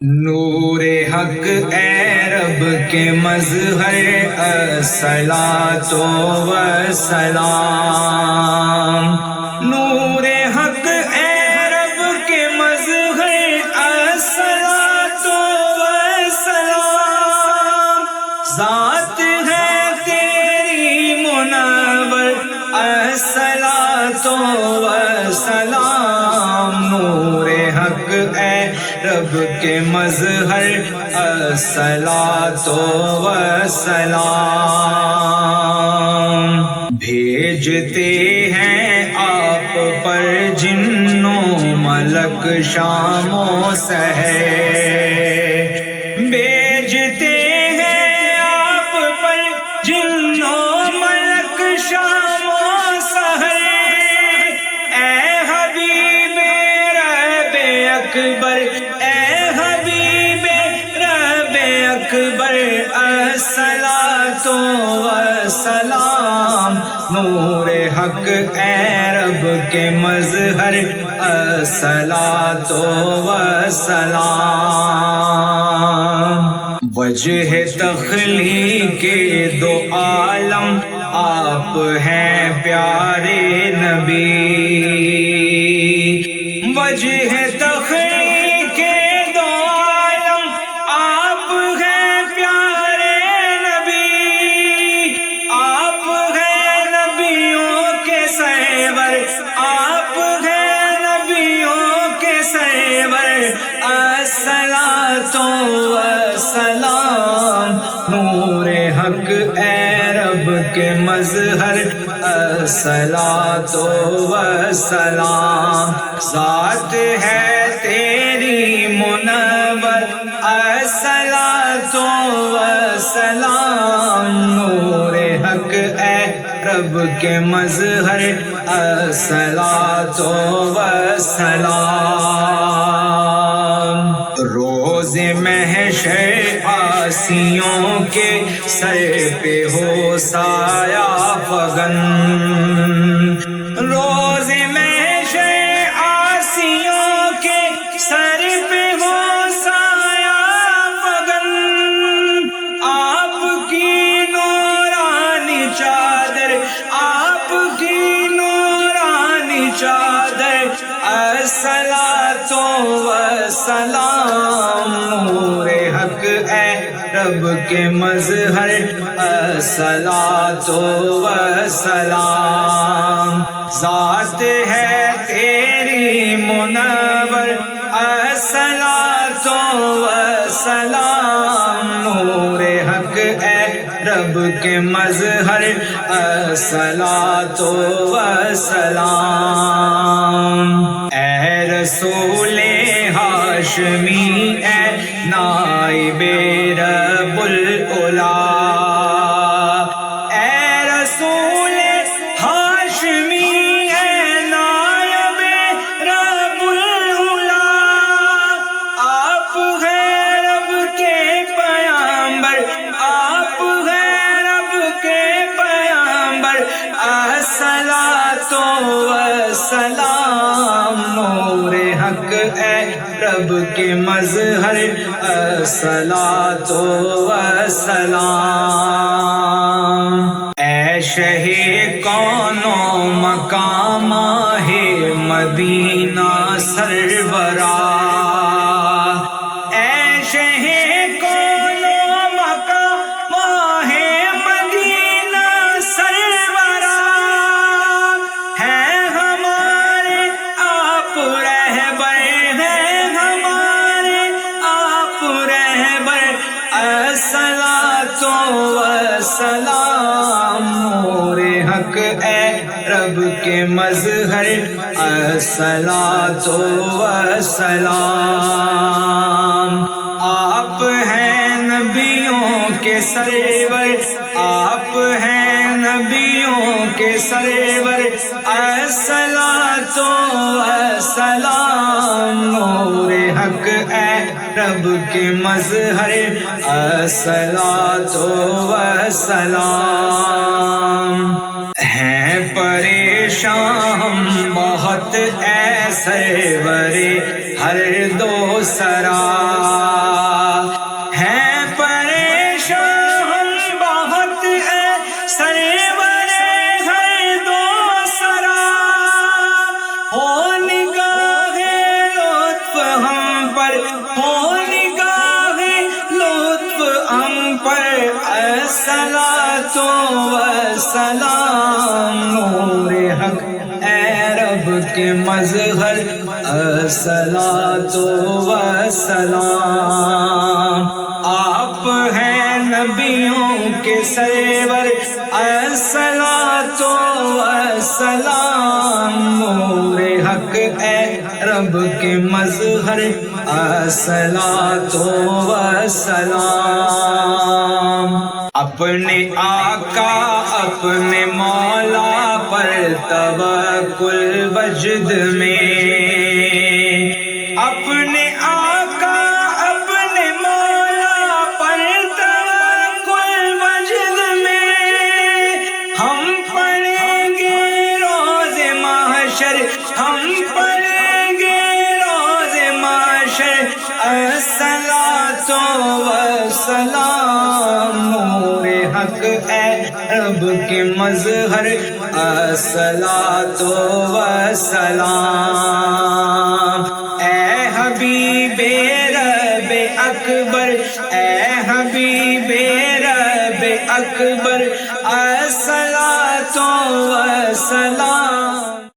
نور حق اے رب کے مظہر الصلاۃ والسلام، نور حق اے رب کے مظہر الصلاۃ والسلام، ذات ہے تیری منور الصلاۃ والسلام، نور حق اے رب کے مظہر الصلاۃ والسلام، بھیجتے ہیں آپ پر جنوں ملک شام و سحر، بھیجتے ہیں آپ پر جنوں ملک شام و سحر، اے حبیب رب اکبر، اے حبیب رب اکبر الصلاۃ والسلام، نور حق اے رب کے مظہر الصلاۃ والسلام، وجہ تخلیق دو عالم آپ ہیں پیارے نبی، وجہ تخلیق دو عالم آپ ہیں پیارے نبی، آپ ہیں نبیوں کے سرور، آپ ہیں نبیوں کے سرور الصلاۃ والسلام، نور حق اے رب کے مظہر الصلاۃ والسلام، ذات ہے تیری منور الصلاۃ والسلام، نور حق اے رب کے مظہر الصلاۃ والسلام، روز محشر عاصیوں کے سر پہ ہو سایہ فغن، روز محشر عاصیوں کے سر پہ ہو سایہ فغن، آپ کی نورانی چادر، آپ کی نورانی چادر الصلاۃ والسلام، نور حق اے رب کے مظہر الصلاۃ والسلام، ذات ہے تیری منور الصلاۃ والسلام، نور حق اے رب کے مظہر الصلاۃ والسلام، اے رسول ہاشمی، اے نائب رب العلا، اے رسول ہاشمی، اے نائب رب العلا، آپ ہیں رب کے پیغمبر، آپ ہیں رب کے پیغمبر الصلاۃ والسلام، نور حق اے رب کے مظہر الصلاۃ والسلام، اے شہ کون و مقام ماہ مدینہ سرورا، اے شہ کون و مقام ماہ مدینہ سرورا، ہے ہمارے آپ رہبر، ہے ہمارے آپ رہبر الصلاۃ والسلام، نور حق اے رب کے مظہر الصلاۃ والسلام، آپ ہیں نبیوں کے سرور، آپ ہیں نبیوں کے سرور الصلاۃ والسلام، نور حق اے رب کے مظہر الصلاۃ والسلام، ہیں پریشان ہم بہت اے سرور ہر دو سرا، پر الصلاۃ والسلام، نور حق اے رب کے مظہر الصلاۃ والسلام، آپ ہیں نبیوں کے سرور الصلاۃ والسلام، نور حق اے رب کے مظہر الصلاۃ والسلام، اپنے آقا اپنے مولا پر توکل وجد میں، اپنے آقا اپنے مولا پر توکل وجد میں، ہم پڑھیں گے روز محشر، ہم پڑھیں گے روز محشر الصلاۃ والسلام، نور حق اے رب کے مظہر الصلاۃ والسلام، اے حبیب رب اکبر، اے حبیب رب اکبر الصلاۃ والسلام،